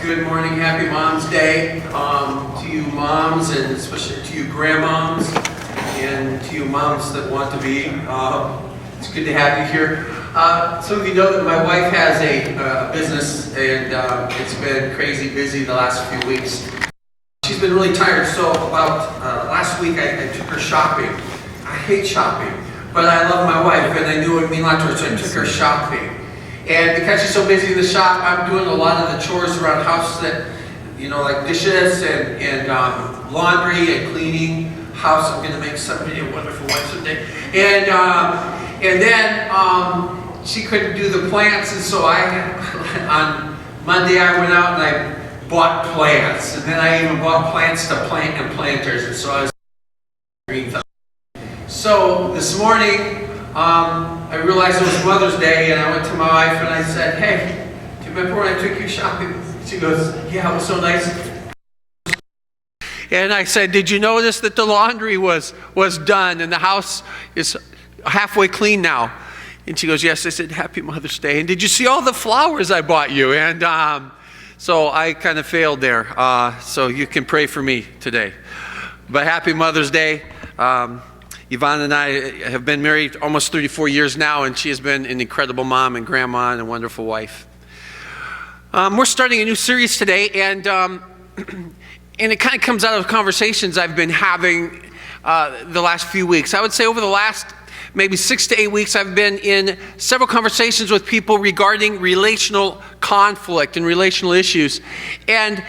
Good morning, happy Mom's Day to you moms, and especially to you grandmoms, and to you moms that want to be. It's good to have you here. Some of you know that my wife has a business, and it's been crazy busy the last few weeks. She's been really tired, so about last week I took her shopping. I hate shopping, but I love my wife, and I knew it would mean a lot to her, so I took her shopping. And because she's so busy in the shop, I'm doing a lot of the chores around the house that, you know, like dishes and laundry and cleaning house. I'm going to make somebody a wonderful wife someday. And then she couldn't do the plants, and so on Monday I went out and I bought plants. And then I even bought plants to plant and planters, and so I was green thumb. So this morning, I realized it was Mother's Day, and I went to my wife and I said, "Hey, do you remember when I took you shopping?" She goes, "Yeah, it was so nice." And I said, "Did you notice that the laundry was done and the house is halfway clean now?" And she goes, "Yes." I said, "Happy Mother's Day. And did you see all the flowers I bought you?" And so I kind of failed there. So you can pray for me today. But happy Mother's Day. Yvonne and I have been married almost 34 years now, and she has been an incredible mom and grandma and a wonderful wife. We're starting a new series today, and it kind of comes out of conversations I've been having the last few weeks. I would say over the last maybe 6 to 8 weeks, I've been in several conversations with people regarding relational conflict and relational issues. And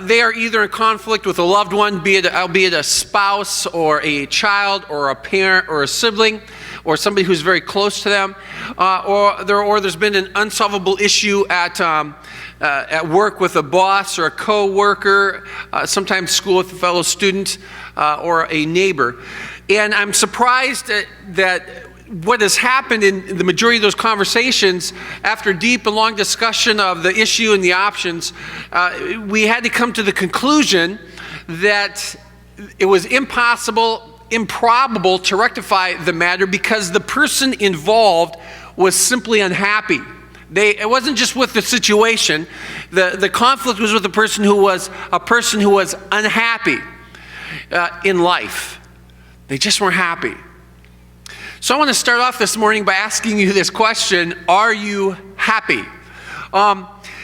they are either in conflict with a loved one, albeit a spouse or a child or a parent or a sibling or somebody who's very close to them, or there's been an unsolvable issue at work with a boss or a co-worker, sometimes school with a fellow student or a neighbor. And I'm surprised that what has happened in the majority of those conversations, after deep and long discussion of the issue and the options, we had to come to the conclusion that it was improbable to rectify the matter because the person involved was simply unhappy. It wasn't just with the situation. The conflict was with a person who was unhappy in life. They just weren't happy. So I want to start off this morning by asking you this question: are you happy?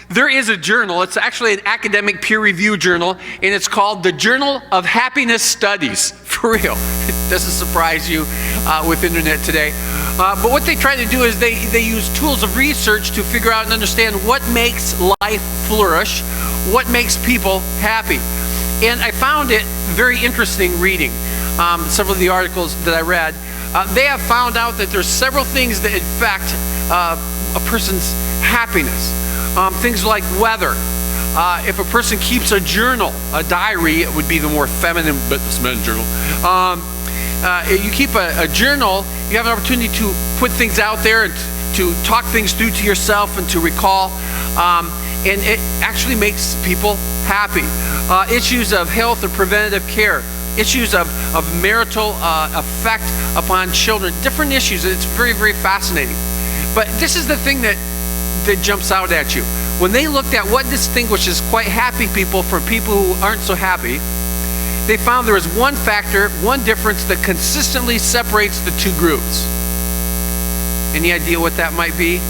There is a journal. It's actually an academic peer-reviewed journal, and it's called the Journal of Happiness Studies. For real. It doesn't surprise you with internet today. But what they try to do is they use tools of research to figure out and understand what makes life flourish, what makes people happy. And I found it very interesting reading several of the articles that I read. They have found out that there's several things that affect a person's happiness. Things like weather. If a person keeps a journal, a diary, it would be the more feminine businessman journal. You keep a journal, you have an opportunity to put things out there and to talk things through to yourself and to recall. And it actually makes people happy. Issues of health or preventative care. Issues of marital effect upon children, different issues. It's very, very fascinating. But this is the thing that jumps out at you. When they looked at what distinguishes quite happy people from people who aren't so happy, they found there is one factor, one difference that consistently separates the two groups. Any idea what that might be?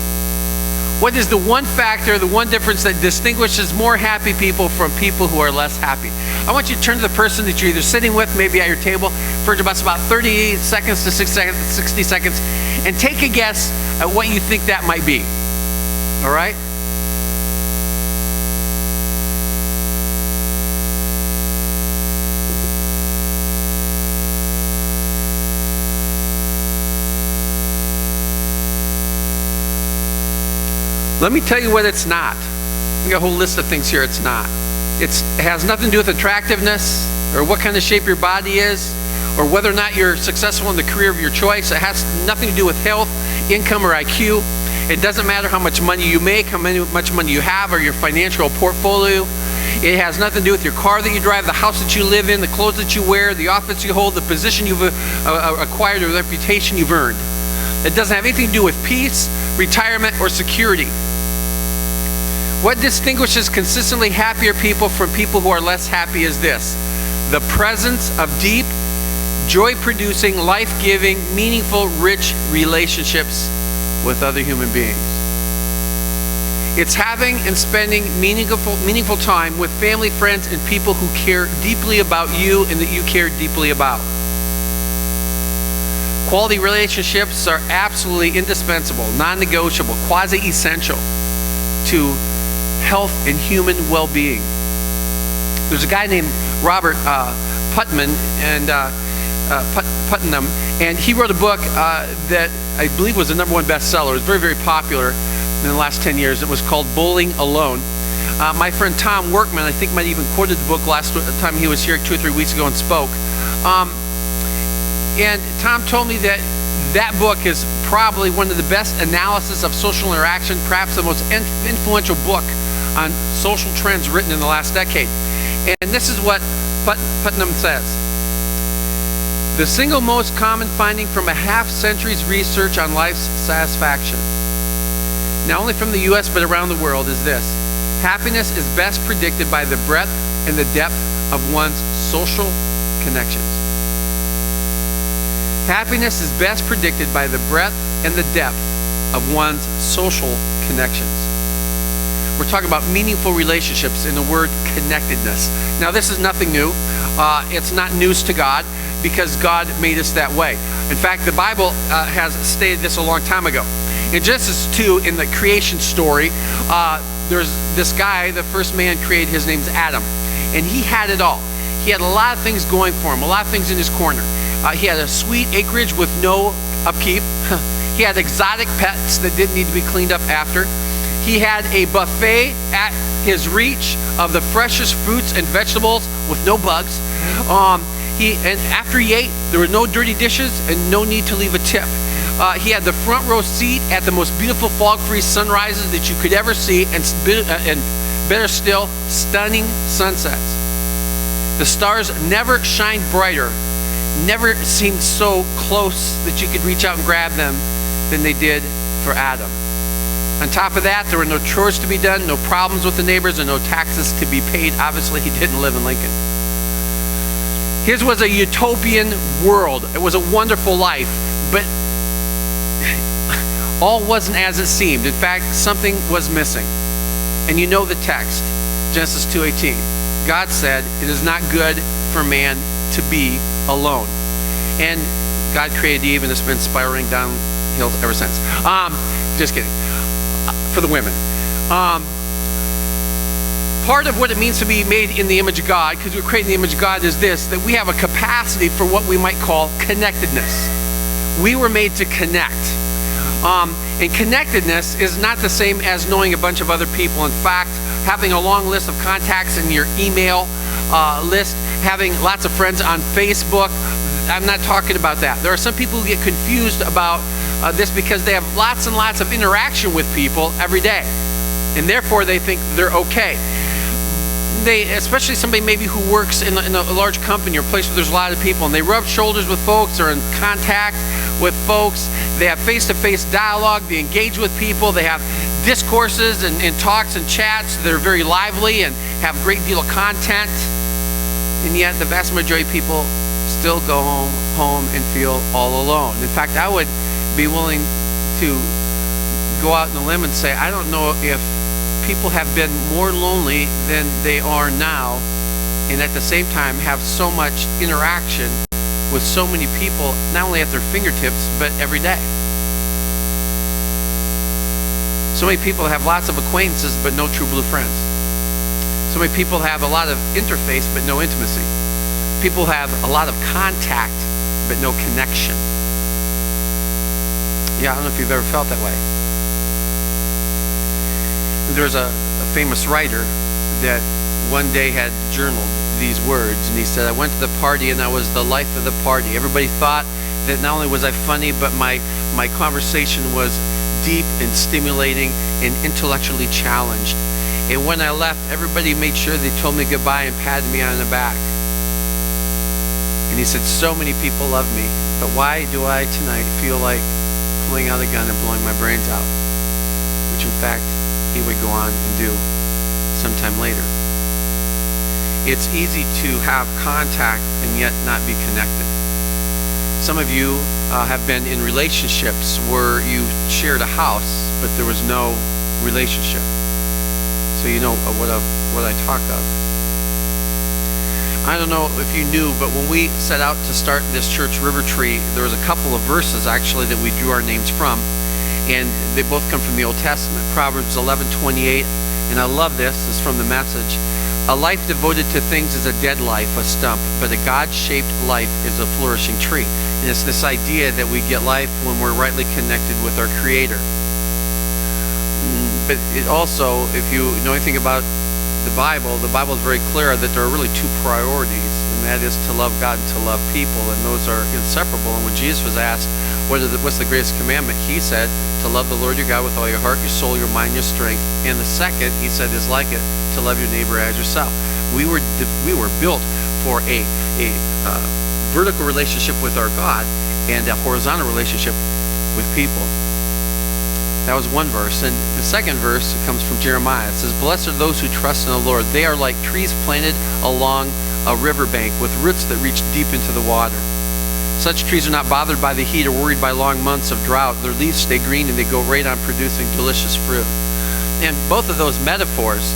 What is the one factor, the one difference that distinguishes more happy people from people who are less happy? I want you to turn to the person that you're either sitting with, maybe at your table, for about 30 seconds to 60 seconds, and take a guess at what you think that might be. All right? Let me tell you what it's not. We got a whole list of things here it's not. It has nothing to do with attractiveness or what kind of shape your body is or whether or not you're successful in the career of your choice. It has nothing to do with health, income, or IQ. It doesn't matter how much money you make, how much money you have, or your financial portfolio. It has nothing to do with your car that you drive, the house that you live in, the clothes that you wear, the office you hold, the position you've acquired, or the reputation you've earned. It doesn't have anything to do with peace, retirement, or security. What distinguishes consistently happier people from people who are less happy is this: the presence of deep, joy-producing, life-giving, meaningful, rich relationships with other human beings. It's having and spending meaningful time with family, friends, and people who care deeply about you and that you care deeply about. Quality relationships are absolutely indispensable, non-negotiable, quasi-essential to health and human well-being. There's a guy named Robert Putnam, and he wrote a book that I believe was the #1 bestseller. It was very, very popular in the last 10 years. It was called Bowling Alone. My friend Tom Workman, I think, might even quoted the book last time he was here 2 or 3 weeks ago and spoke. And Tom told me that that book is probably one of the best analysis of social interaction, perhaps the most influential book on social trends written in the last decade. And this is what Putnam says: the single most common finding from a half-century's research on life's satisfaction, not only from the U.S. but around the world, is this: happiness is best predicted by the breadth and the depth of one's social connections. Happiness is best predicted by the breadth and the depth of one's social connections. We're talking about meaningful relationships in the word connectedness. Now, this is nothing new. It's not news to God because God made us that way. In fact, the Bible has stated this a long time ago. In Genesis 2, in the creation story, there's this guy, the first man created, his name's Adam, and he had it all. He had a lot of things going for him, a lot of things in his corner. He had a sweet acreage with no upkeep. He had exotic pets that didn't need to be cleaned up after. He had a buffet at his reach of the freshest fruits and vegetables with no bugs. And after he ate, there were no dirty dishes and no need to leave a tip. He had the front row seat at the most beautiful fog-free sunrises that you could ever see, and better still, stunning sunsets. The stars never shined brighter, never seemed so close that you could reach out and grab them than they did for Adam. On top of that, there were no chores to be done, no problems with the neighbors, and no taxes to be paid. Obviously, he didn't live in Lincoln. His was a utopian world. It was a wonderful life, but all wasn't as it seemed. In fact, something was missing. And you know the text, Genesis 2:18. God said, "It is not good for man to be alone." And God created Eve, and it's been spiraling downhill ever since. Just kidding. For the women. Part of what it means to be made in the image of God, because we're created in the image of God, is this: that we have a capacity for what we might call connectedness. We were made to connect. And connectedness is not the same as knowing a bunch of other people. In fact, having a long list of contacts in your email list, having lots of friends on Facebook, I'm not talking about that. There are some people who get confused about this because they have lots and lots of interaction with people every day, and therefore they think they're okay. Especially somebody maybe who works in a large company or a place where there's a lot of people, and they rub shoulders with folks, they're in contact with folks, they have face-to-face dialogue, they engage with people, they have discourses and talks and chats that are very lively and have a great deal of content, and yet the vast majority of people still go home and feel all alone. In fact, I would be willing to go out on a limb and say, I don't know if people have been more lonely than they are now, and at the same time have so much interaction with so many people, not only at their fingertips, but every day. So many people have lots of acquaintances, but no true blue friends. So many people have a lot of interface, but no intimacy. People have a lot of contact, but no connection. Yeah, I don't know if you've ever felt that way. There's a famous writer that one day had journaled these words, and he said, "I went to the party and I was the life of the party. Everybody thought that not only was I funny, but my conversation was deep and stimulating and intellectually challenged. And when I left, everybody made sure they told me goodbye and patted me on the back." And he said, "So many people love me, but why do I tonight feel like pulling out a gun and blowing my brains out?" Which in fact, he would go on and do sometime later. It's easy to have contact and yet not be connected. Some of you have been in relationships where you shared a house, but there was no relationship. So you know what I talk of. I don't know if you knew, but when we set out to start this church, Rivertree, there was a couple of verses actually that we drew our names from, and they both come from the Old Testament. Proverbs 11:28, and I love this. It's from the Message. A life devoted to things is a dead life, a stump, but a God-shaped life is a flourishing tree. And it's this idea that we get life when we're rightly connected with our Creator. But it also, if you know anything about the Bible is very clear that there are really two priorities, and that is to love God and to love people, and those are inseparable. And when Jesus was asked, what's the greatest commandment? He said, to love the Lord your God with all your heart, your soul, your mind, your strength. And the second, he said, is like it, to love your neighbor as yourself. We were built for a vertical relationship with our God and a horizontal relationship with people. That was one verse. And the second verse comes from Jeremiah. It says, blessed are those who trust in the Lord. They are like trees planted along a riverbank with roots that reach deep into the water. Such trees are not bothered by the heat or worried by long months of drought. Their leaves stay green and they go right on producing delicious fruit. And both of those metaphors,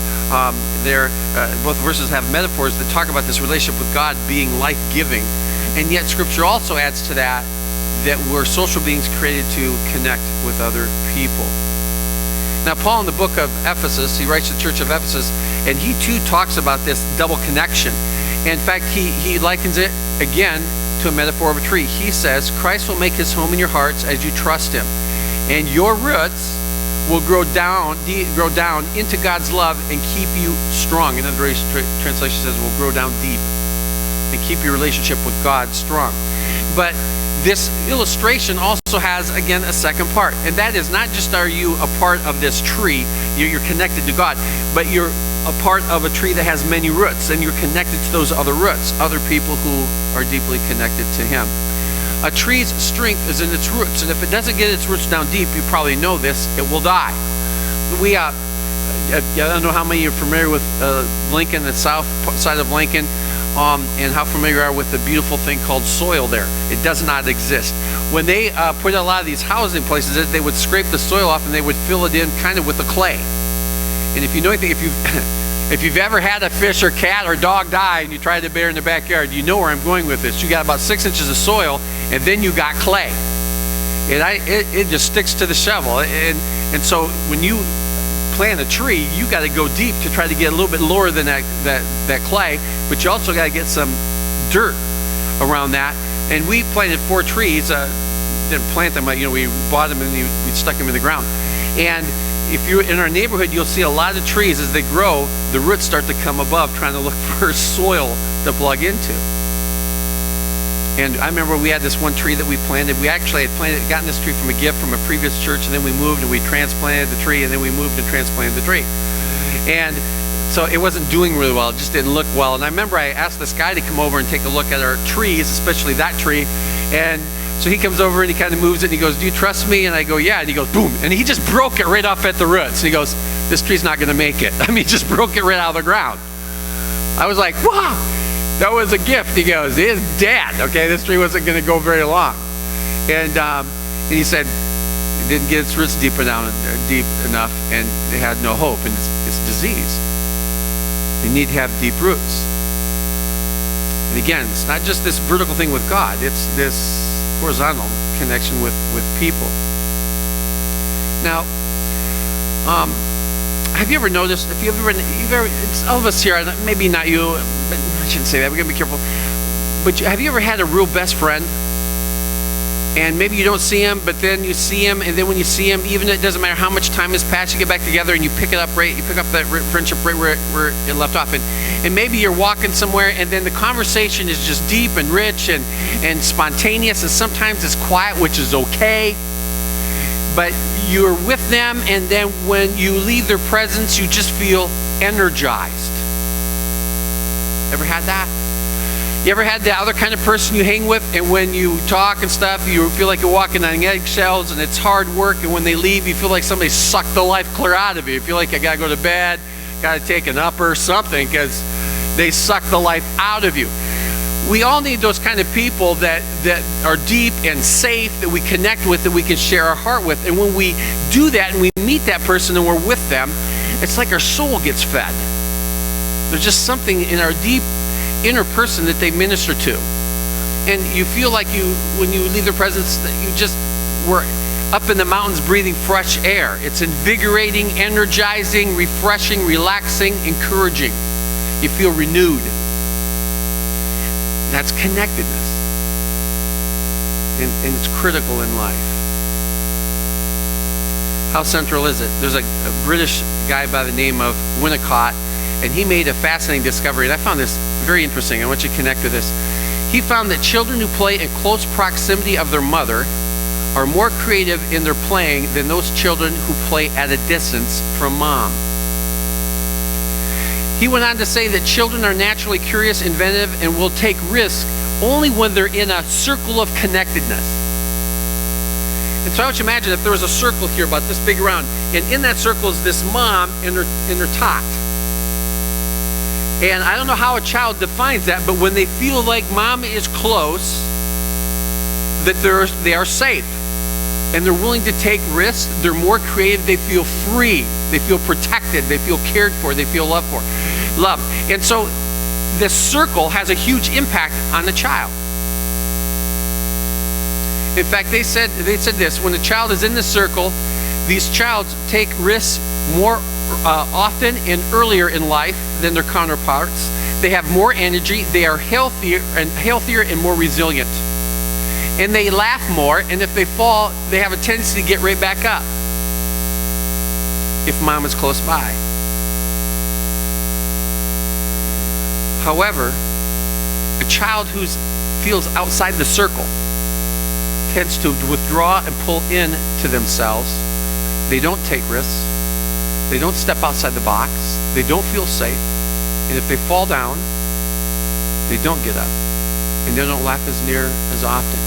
both verses have metaphors that talk about this relationship with God being life-giving. And yet Scripture also adds to that we're social beings created to connect with other people. Now, Paul in the book of Ephesus, he writes to the church of Ephesus, and he too talks about this double connection. In fact, he likens it again to a metaphor of a tree. He says, Christ will make his home in your hearts as you trust him, and your roots will grow down into God's love and keep you strong. Another translation says will grow down deep and keep your relationship with God strong. But this illustration also has, again, a second part. And that is not just are you a part of this tree, you're connected to God, but you're a part of a tree that has many roots, and you're connected to those other roots, other people who are deeply connected to him. A tree's strength is in its roots, and if it doesn't get its roots down deep, you probably know this, it will die. I don't know how many are familiar with Lincoln, the south side of Lincoln, and how familiar you are with the beautiful thing called soil there. It does not exist. When they put a lot of these housing places, they would scrape the soil off and they would fill it in kind of with the clay. And if you know anything, if you've ever had a fish or cat or dog die and you tried to bury in the backyard, you know where I'm going with this. You got about 6 inches of soil, and then you got clay. And it just sticks to the shovel. And so when you plant a tree, you got to go deep to try to get a little bit lower than that clay, but you also got to get some dirt around that. And we planted 4 trees. Didn't plant them, we bought them and we stuck them in the ground. And if you're in our neighborhood, you'll see a lot of trees as they grow, the roots start to come above, trying to look for soil to plug into. And I remember we had this one tree that we planted. We actually had gotten this tree from a gift from a previous church, and then we moved and we transplanted the tree, and then we moved and transplanted the tree. And so it wasn't doing really well. It just didn't look well. And I remember I asked this guy to come over and take a look at our trees, especially that tree. And so he comes over and he kind of moves it and he goes, do you trust me? And I go, yeah. And he goes, boom. And he just broke it right off at the roots. And he goes, this tree's not going to make it. I mean, he just broke it right out of the ground. I was like, wow, that was a gift. He goes, it's dead. Okay, this tree wasn't going to go very long. And he said it didn't get its roots deep enough and it had no hope. And it's disease. You need to have deep roots. And again, it's not just this vertical thing with God. It's this horizontal connection with people. Now, have you ever noticed, it's all of us here, maybe not you, but I shouldn't say that, we're going to be careful, but have you ever had a real best friend? And maybe you don't see him, but then you see him, and then when you see him, even it doesn't matter how much time has passed, you get back together and you pick up that friendship right where it left off. And maybe you're walking somewhere, and then the conversation is just deep and rich and spontaneous, and sometimes it's quiet, which is okay. But you're with them, and then when you leave their presence, you just feel energized. Ever had that? You ever had the other kind of person you hang with, and when you talk and stuff, you feel like you're walking on eggshells, and it's hard work, and when they leave, you feel like somebody sucked the life clear out of you. You feel like I gotta go to bed, got to take an upper something because they suck the life out of you. We all need those kind of people that are deep and safe, that we connect with, that we can share our heart with. And when we do that and we meet that person and we're with them, it's like our soul gets fed. There's just something in our deep inner person that they minister to. And you feel like when you leave their presence, that you just were up in the mountains breathing fresh air. It's invigorating, energizing, refreshing, relaxing, encouraging. You feel renewed. That's connectedness. And it's critical in life. How central is it? There's a British guy by the name of Winnicott, and he made a fascinating discovery, and I found this very interesting. I want you to connect with this. He found that children who play in close proximity of their mother are more creative in their playing than those children who play at a distance from mom. He went on to say that children are naturally curious, inventive, and will take risks only when they're in a circle of connectedness. And so I want you to imagine if there was a circle here about this big around, and in that circle is this mom and her tot. And I don't know how a child defines that, but when they feel like mom is close, that they are safe. And they're willing to take risks. They're more creative. They feel free. They feel protected. They feel cared for. They feel loved for. And so this circle has a huge impact on the child. In fact, they said this: when the child is in the circle, these childs take risks more often and earlier in life than their counterparts. They have more energy. They are healthier and more resilient. And they laugh more, and if they fall, they have a tendency to get right back up if mom is close by. However, a child who feels outside the circle tends to withdraw and pull in to themselves. They don't take risks. They don't step outside the box. They don't feel safe. And if they fall down, they don't get up. And they don't laugh as often.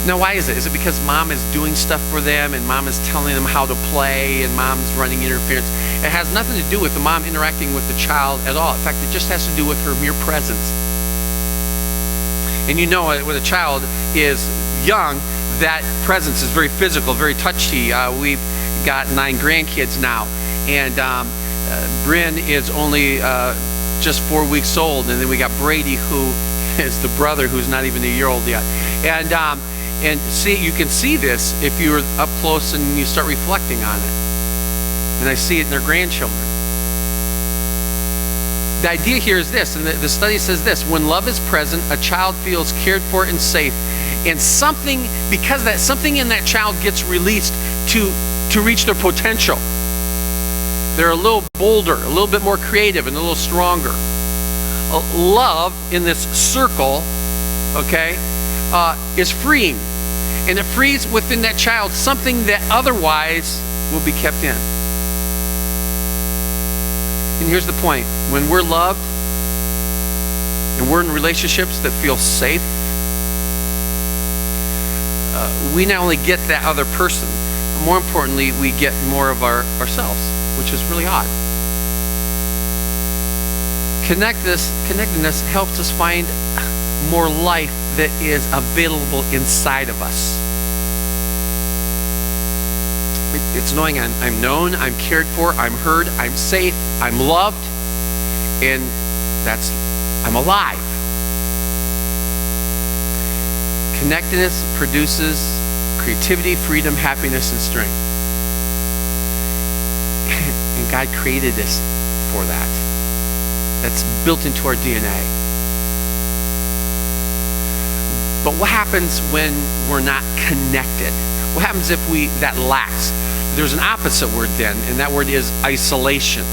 Now, why is it? Is it because mom is doing stuff for them and mom is telling them how to play and mom's running interference? It has nothing to do with the mom interacting with the child at all. In fact, it just has to do with her mere presence. And you know, when a child is young, that presence is very physical, very touchy. We've got 9 grandkids now, and Bryn is only just 4 weeks old, and then we got Brady, who is the brother who's not even a year old yet. And see, you can see this if you're up close and you start reflecting on it. And I see it in their grandchildren. The idea here is this, and the study says this: when love is present, a child feels cared for and safe. And because that something in that child gets released to reach their potential. They're a little bolder, a little bit more creative, and a little stronger. Love in this circle, is freeing. And it frees within that child something that otherwise will be kept in. And here's the point. When we're loved and we're in relationships that feel safe, we not only get that other person, more importantly, we get more of ourselves, which is really odd. Connectedness helps us find more life that is available inside of us. It's knowing I'm known, I'm cared for, I'm heard, I'm safe, I'm loved, and I'm alive. Connectedness produces creativity, freedom, happiness, and strength. And God created us for that. That's built into our DNA. But what happens when we're not connected? What happens if that lacks? There's an opposite word then, and that word is isolation.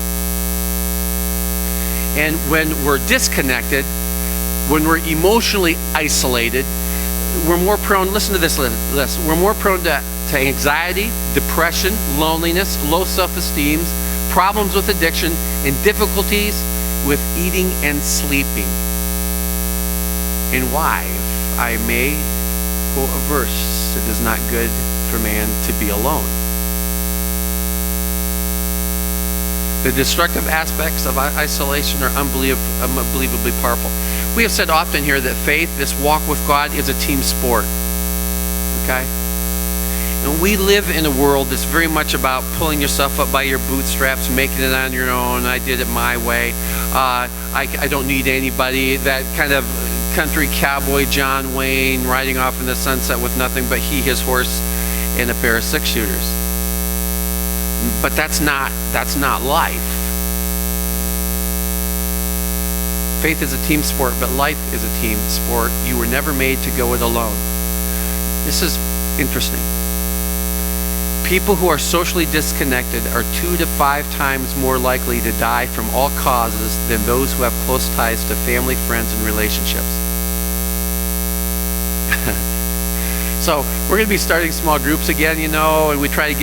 And when we're disconnected, when we're emotionally isolated, we're more prone, listen to this list, we're more prone to anxiety, depression, loneliness, low self-esteem, problems with addiction, and difficulties with eating and sleeping. And why? If I may quote a verse, it is not good for man to be alone. The destructive aspects of isolation are unbelievably powerful. We have said often here that faith, this walk with God, is a team sport. Okay? And we live in a world that's very much about pulling yourself up by your bootstraps, making it on your own. I did it my way. I don't need anybody. That kind of country cowboy John Wayne riding off in the sunset with nothing but he, his horse, and a pair of six-shooters. But that's not life. Faith is a team sport, but life is a team sport. You were never made to go it alone. This is interesting. People who are socially disconnected are 2 to 5 times more likely to die from all causes than those who have close ties to family, friends, and relationships. So we're going to be starting small groups again, and we try to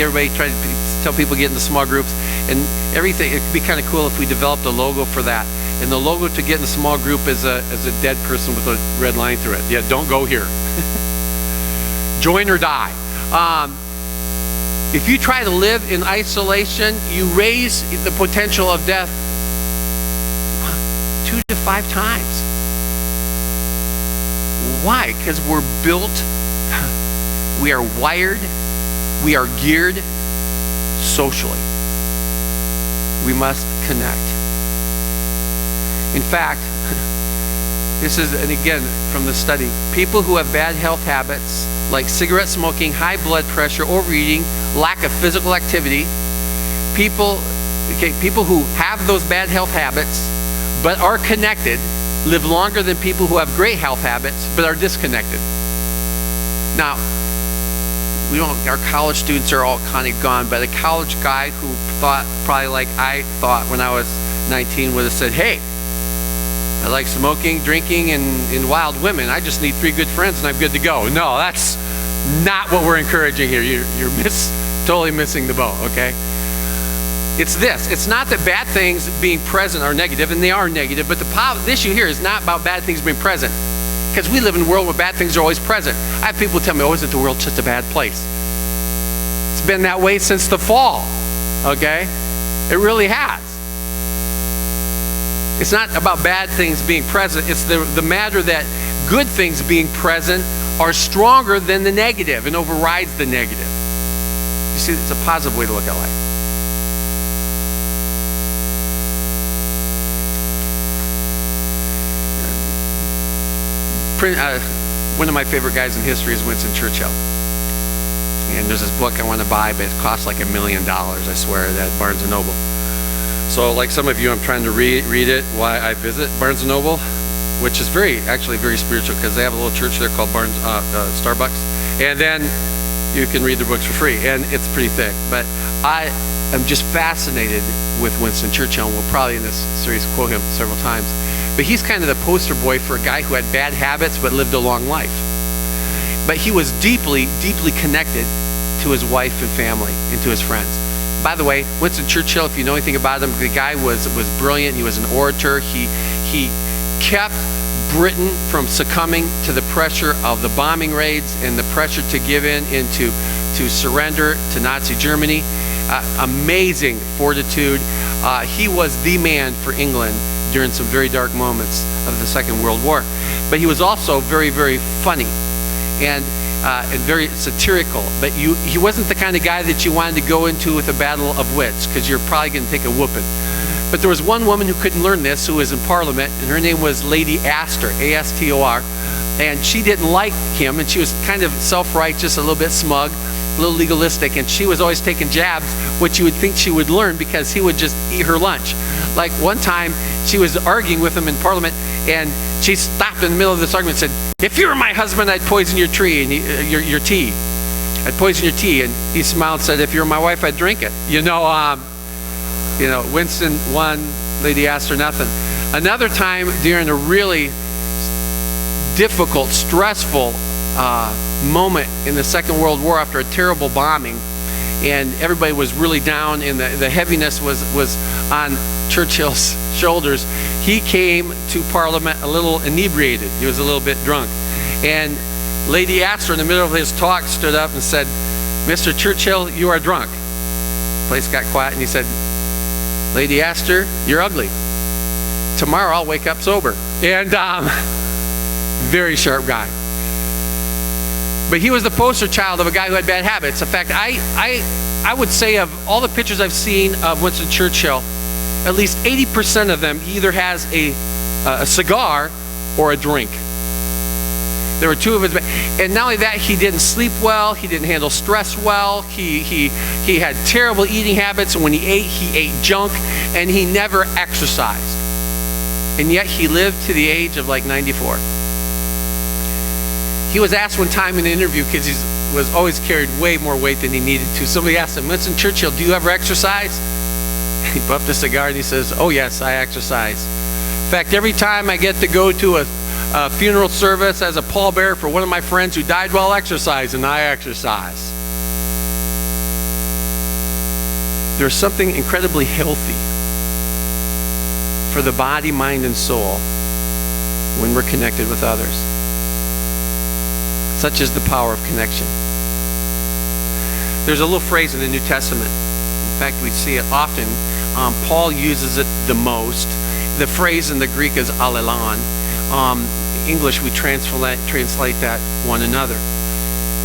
tell people to get into small groups and everything. It'd be kind of cool if we developed a logo for that. And the logo to get in a small group is a dead person with a red line through it. Yeah, don't go here. Join or die. If you try to live in isolation, you raise the potential of death 2 to 5 times. Why? Because we're built, we are wired, we are geared socially. We must connect. In fact, this is, and again, from the study, people who have bad health habits like cigarette smoking, high blood pressure, overeating, lack of physical activity, people who have those bad health habits but are connected live longer than people who have great health habits but are disconnected. Now, our college students are all kind of gone, but a college guy who thought, probably like I thought when I was 19, would have said, hey, I like smoking, drinking, and wild women. I just need 3 good friends and I'm good to go. No, that's not what we're encouraging here. You're totally missing the boat, okay? It's this. It's not that bad things being present are negative, and they are negative, but the issue here is not about bad things being present. Because we live in a world where bad things are always present. I have people tell me, oh, isn't the world just a bad place? It's been that way since the fall, okay? It really has. It's not about bad things being present. It's the matter that good things being present are stronger than the negative and overrides the negative. You see, it's a positive way to look at life. One of my favorite guys in history is Winston Churchill. And there's this book I want to buy, but it costs like $1 million, I swear, at Barnes & Noble. So like some of you, I'm trying to read it while I visit Barnes & Noble, which is actually very spiritual, because they have a little church there called Starbucks. And then you can read the books for free, and it's pretty thick. But I am just fascinated with Winston Churchill, and we'll probably in this series quote him several times. But he's kind of the poster boy for a guy who had bad habits but lived a long life. But he was deeply, deeply connected to his wife and family and to his friends. By the way, Winston Churchill, if you know anything about him, the guy was brilliant. He was an orator. He kept Britain from succumbing to the pressure of the bombing raids and the pressure to give in to surrender to Nazi Germany. Amazing fortitude. He was the man for England during some very dark moments of the Second World War. But he was also very, very funny and very satirical. But he wasn't the kind of guy that you wanted to go into with a battle of wits, because you're probably going to take a whooping. But there was one woman who couldn't learn this, who was in Parliament, and her name was Lady Astor, A-S-T-O-R. And she didn't like him, and she was kind of self-righteous, a little bit smug, a little legalistic, and she was always taking jabs, which you would think she would learn, because he would just eat her lunch. Like one time, she was arguing with him in Parliament, and she stopped in the middle of this argument and said, if you were my husband, I'd poison your tea. I'd poison your tea. And he smiled and said, if you were my wife, I'd drink it. Winston won, Lady Astor nothing. Another time during a really difficult, stressful moment in the Second World War after a terrible bombing, and everybody was really down, and the heaviness was on Churchill's shoulders. He came to Parliament a little inebriated. He was a little bit drunk. And Lady Astor, in the middle of his talk, stood up and said, Mr. Churchill, you are drunk. The place got quiet, and he said, Lady Esther, you're ugly. Tomorrow I'll wake up sober. And very sharp guy. But he was the poster child of a guy who had bad habits. In fact, I would say of all the pictures I've seen of Winston Churchill, at least 80% of them either has a cigar or a drink. There were two of his, and not only that, he didn't sleep well, he didn't handle stress well, he had terrible eating habits, and when he ate junk, and he never exercised. And yet he lived to the age of like 94. He was asked one time in an interview, because he was always carried way more weight than he needed to. Somebody asked him, Winston Churchill, do you ever exercise? He puffed a cigar and he says, oh yes, I exercise. In fact, every time I get to go to a funeral service as a pallbearer for one of my friends who died while exercising, I exercise. There's something incredibly healthy for the body, mind, and soul when we're connected with others. Such is the power of connection. There's a little phrase in the New Testament. In fact, we see it often. Paul uses it the most. The phrase in the Greek is alelon. English, we translate that one another.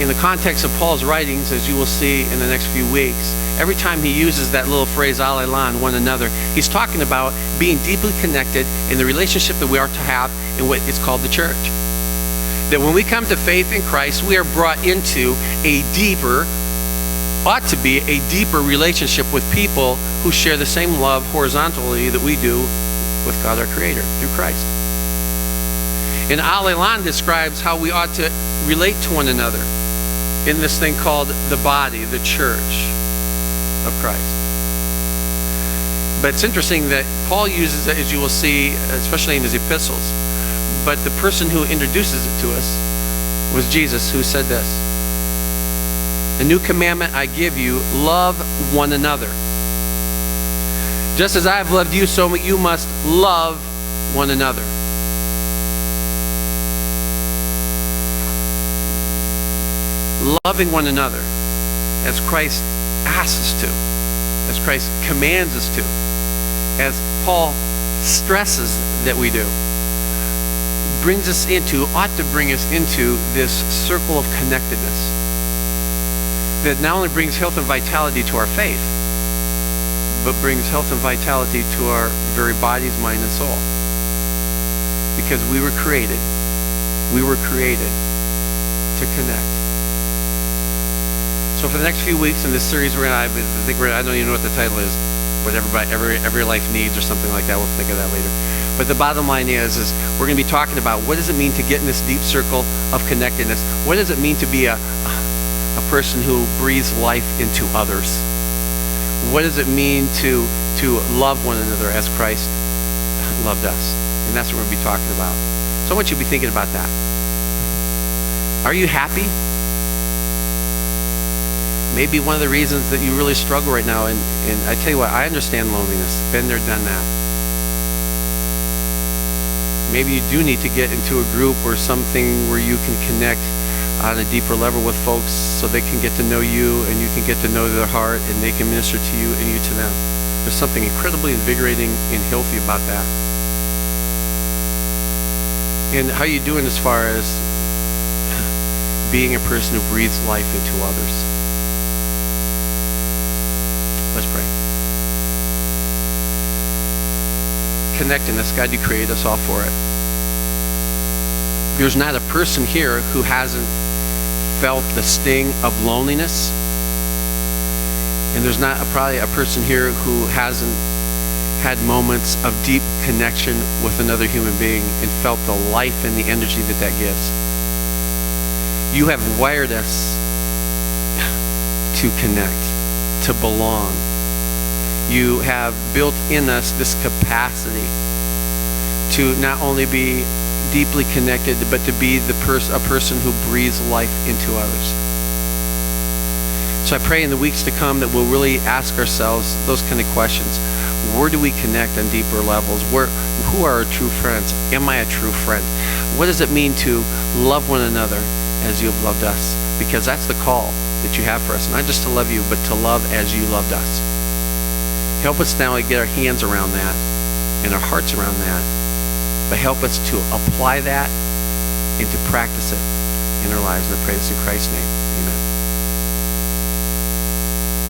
In the context of Paul's writings, as you will see in the next few weeks, every time he uses that little phrase, alelon, one another, he's talking about being deeply connected in the relationship that we are to have in what is called the church. That when we come to faith in Christ, we are brought into ought to be a deeper relationship with people who share the same love horizontally that we do with God our Creator through Christ. And alelon describes how we ought to relate to one another in this thing called the body, the church of Christ. But it's interesting that Paul uses it, as you will see, especially in his epistles. But the person who introduces it to us was Jesus, who said this: a new commandment I give you, love one another. Just as I have loved you, so you must love one another. Loving one another as Christ asks us to, as Christ commands us to, as Paul stresses that we do, ought to bring us into this circle of connectedness that not only brings health and vitality to our faith, but brings health and vitality to our very bodies, mind, and soul. Because we were created to connect. So for the next few weeks in this series, I don't even know what the title is, what every life needs or something like that. We'll think of that later. But the bottom line is we're going to be talking about what does it mean to get in this deep circle of connectedness? What does it mean to be a person who breathes life into others? What does it mean to love one another as Christ loved us? And that's what we're going to be talking about. So I want you to be thinking about that. Are you happy? Maybe one of the reasons that you really struggle right now, and I tell you what, I understand loneliness. Been there, done that. Maybe you do need to get into a group or something where you can connect on a deeper level with folks so they can get to know you and you can get to know their heart and they can minister to you and you to them. There's something incredibly invigorating and healthy about that. And how are you doing as far as being a person who breathes life into others? Let's pray. Connectedness, God, you created us all for it. There's not a person here who hasn't felt the sting of loneliness. And there's not probably a person here who hasn't had moments of deep connection with another human being and felt the life and the energy that gives. You have wired us to connect, to belong. You have built in us this capacity to not only be deeply connected, but to be a person who breathes life into others. So I pray in the weeks to come that we'll really ask ourselves those kind of questions. Where do we connect on deeper levels? Who are our true friends? Am I a true friend? What does it mean to love one another as you have loved us? Because that's the call that you have for us. Not just to love you, but to love as you loved us. Help us not only get our hands around that and our hearts around that, but help us to apply that and to practice it in our lives. And I pray this in Christ's name. Amen.